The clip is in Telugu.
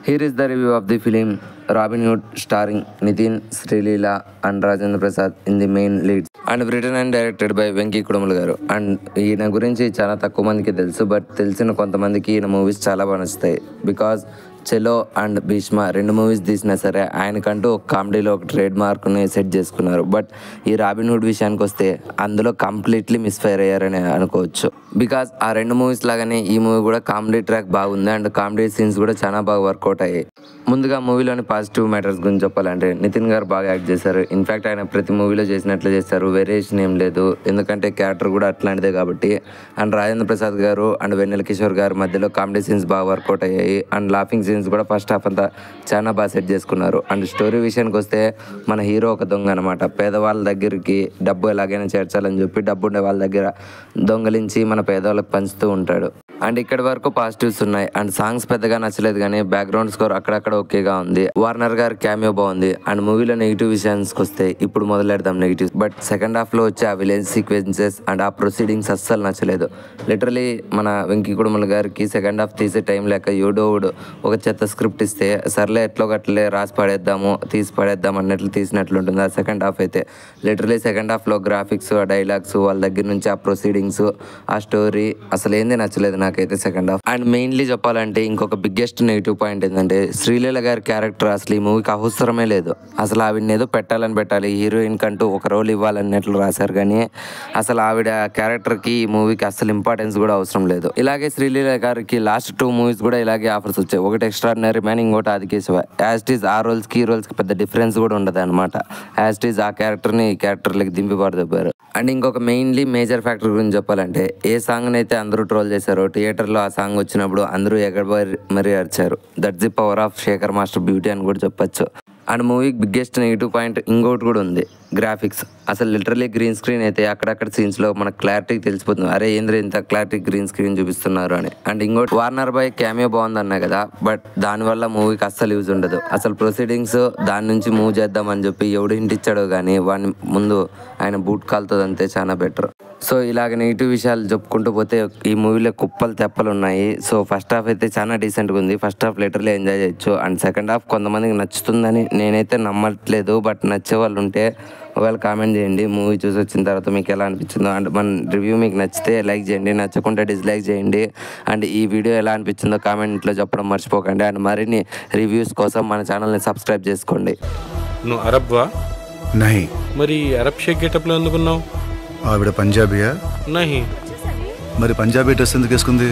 Here is the review of the film Robin Hood starring Nitin, Srileela and Rajendra Prasad in the main leads and written and directed by Venki Kudumulu garu. And ఈయన గురించి చాలా తక్కువ మందికి తెలుసు, బట్ తెలిసిన కొంతమందికి ఈయన మూవీస్ చాలా బాగా నచ్చుతాయి. బికాజ్ చెలో అండ్ భీష్మ రెండు మూవీస్ తీసినా సరే ఆయనకంటూ ఒక కామెడీలో ఒక ట్రేడ్ మార్క్ని సెట్ చేసుకున్నారు. బట్ ఈ రాబిన్ హుడ్ విషయానికి వస్తే అందులో కంప్లీట్లీ మిస్ఫైర్ అయ్యారని అనుకోవచ్చు. బికాజ్ ఆ రెండు మూవీస్ లాగానే ఈ మూవీ కూడా కామెడీ ట్రాక్ బాగుంది అండ్ కామెడీ సీన్స్ కూడా చాలా బాగా వర్కౌట్ అయ్యాయి. ముందుగా మూవీలోని పాజిటివ్ మ్యాటర్స్ గురించి చెప్పాలంటే నితిన్ గారు బాగా యాక్ట్ చేశారు. ఇన్ఫ్యాక్ట్ ఆయన ప్రతి మూవీలో చేసినట్లు చేస్తారు, వేరియేషన్ ఏం లేదు, ఎందుకంటే క్యారెక్టర్ కూడా అట్లాంటిదే కాబట్టి. అండ్ రాజేంద్ర ప్రసాద్ గారు అండ్ వెన్నెల కిషోర్ గారు మధ్యలో కామెడీ సీన్స్ బాగా వర్కౌట్ అయ్యాయి అండ్ లాఫింగ్ సీన్స్ కూడా ఫస్ట్ హాఫ్ అంతా చాలా బాగా సెట్ చేసుకున్నారు. అండ్ స్టోరీ విషయానికి వస్తే మన హీరో ఒక దొంగ అనమాట. పేదవాళ్ళ దగ్గరికి డబ్బు ఎలాగైనా చేర్చాలని చెప్పి డబ్బు ఉండే వాళ్ళ దగ్గర దొంగలించి మన పేదవాళ్ళకి పంచుతూ ఉంటాడు. అండ్ ఇక్కడి వరకు పాజిటివ్స్ ఉన్నాయి. అండ్ సాంగ్స్ పెద్దగా నచ్చలేదు కానీ బ్యాక్గ్రౌండ్ స్కోర్ అక్కడక్కడ ఓకేగా ఉంది. వార్నర్ గారి క్యామియో బాగుంది. అండ్ మూవీలో నెగిటివ్ విషయానికి వస్తే ఇప్పుడు మొదలెడదాం నెగిటివ్స్. బట్ సెకండ్ హాఫ్ లో వచ్చే ఆ విలేజ్ సీక్వెన్సెస్ అండ్ ఆ ప్రొసీడింగ్స్ అస్సలు నచ్చలేదు. లిటరలీ మన వెంకీ కుడుమల గారికి సెకండ్ హాఫ్ తీసే టైం లేక యోడోవుడు ఒక చెత్త స్క్రిప్ట్ ఇస్తే సర్లే ఎట్లో గట్లే రాసి పడేద్దాము తీసి పడేద్దాం అన్నట్లు తీసినట్లు ఉంటుంది ఆ సెకండ్ హాఫ్ అయితే. లిటరలీ సెకండ్ హాఫ్ లో గ్రాఫిక్స్, ఆ డైలాగ్స్, వాళ్ళ దగ్గర నుంచి ఆ ప్రొసీడింగ్స్, ఆ స్టోరీ అసలు ఏంది నచ్చలేదు నాకైతే సెకండ్ హాఫ్. అండ్ మెయిన్లీ చెప్పాలంటే ఇంకొక బిగ్గెస్ట్ నెగిటివ్ పాయింట్ ఏంటంటే శ్రీలీల గారి క్యారెక్టర్ అసలు ఈ మూవీకి అవసరమే లేదు. అసలు ఆవిడని ఏదో పెట్టాలి, హీరోయిన్ కంటూ ఒక రోల్ ఇవ్వాలన్నట్లు రాశారు కానీ అసలు ఆవిడ క్యారెక్టర్కి ఈ మూవీకి అసలు ఇంపార్టెన్స్ కూడా అవసరం లేదు. ఇలాగే శ్రీలీల గారికి లాస్ట్ 2 మూవీస్ కూడా ఇలాగే ఆఫర్స్ వచ్చాయి. ఒకటి ఎక్స్ట్రాడినరీ మ్యాన్, ఇంకోటి ఆదికేశవ. యాజ్ ఇట్ ఈజ్ ఆ రోల్స్కి ఈ రోల్స్కి పెద్ద డిఫరెన్స్ కూడా ఉండదు అనమాట. యాజ్ ఇట్ ఈజ్ ఆ క్యారెక్టర్ని ఈ క్యారెక్టర్లకి దింపి పడదెబ్బారు. అండ్ ఇంకొక మెయిన్లీ మేజర్ ఫ్యాక్టర్ గురించి చెప్పాలంటే ఏ సాంగ్ని అయితే అందరూ ట్రోల్ చేశారో థియేటర్లో ఆ సాంగ్ వచ్చినప్పుడు అందరూ ఎగడబడి మరీ అరిచారు. That's the power of Shekhar master beauty అని కూడా చెప్పచ్చు. అండ్ మూవీకి బిగ్గెస్ట్ నెగిటివ్ పాయింట్ ఇంకోటి కూడా ఉంది, గ్రాఫిక్స్. అసలు లిటరలీ గ్రీన్ స్క్రీన్ అయితే అక్కడక్కడ సీన్స్లో మనకు క్లారిటీ తెలిసిపోతుంది, అరే ఏంద్ర ఇంత క్లారిటీ గ్రీన్ స్క్రీన్ చూపిస్తున్నారు అని. అండ్ ఇంకోటి వార్నర్ బాయ్ క్యామియో బాగుంది అన్నా కదా, బట్ దానివల్ల మూవీకి అస్సలు యూజ్ ఉండదు. అసలు ప్రొసీడింగ్స్ దాని నుంచి మూవ్ చేద్దామని చెప్పి ఎవడు హింట్ ఇచ్చాడో కానీ వాడిని ముందు ఆయన బూట్ కాలుతుంది అంతే, చాలా బెటర్. సో ఇలాగ నెగిటివ్ విషయాలు చెప్పుకుంటూ పోతే ఈ మూవీలో కుప్పలు తెప్పలు ఉన్నాయి. సో ఫస్ట్ హాఫ్ అయితే చాలా డీసెంట్గా ఉంది. ఫస్ట్ హాఫ్ లిటరలీ ఎంజాయ్ చేయొచ్చు. అండ్ సెకండ్ హాఫ్ కొంతమందికి నచ్చుతుందని నేనైతే నమ్మట్లేదు, బట్ నచ్చే వాళ్ళు ఉంటే ఒకవేళ కామెంట్ చేయండి మూవీ చూసి వచ్చిన తర్వాత మీకు ఎలా అనిపించిందో. అండ్ మన రివ్యూ మీకు నచ్చితే లైక్ చేయండి, నచ్చకుంటే డిస్లైక్ చేయండి. అండ్ ఈ వీడియో ఎలా అనిపించిందో కామెంట్లో చెప్పడం మర్చిపోకండి. అండ్ మరిన్ని రివ్యూస్ కోసం మన ఛానల్ని సబ్స్క్రైబ్ చేసుకోండి. నువ్వు అరబ్వా? నహీ. మరి అరబ్ షేక్ గెటప్లో ఎందుకున్నావు? ఆవిడ పంజాబీయా? నహీ. మరి పంజాబీ డ్రెస్ ఎందుకు వేసుకుంది?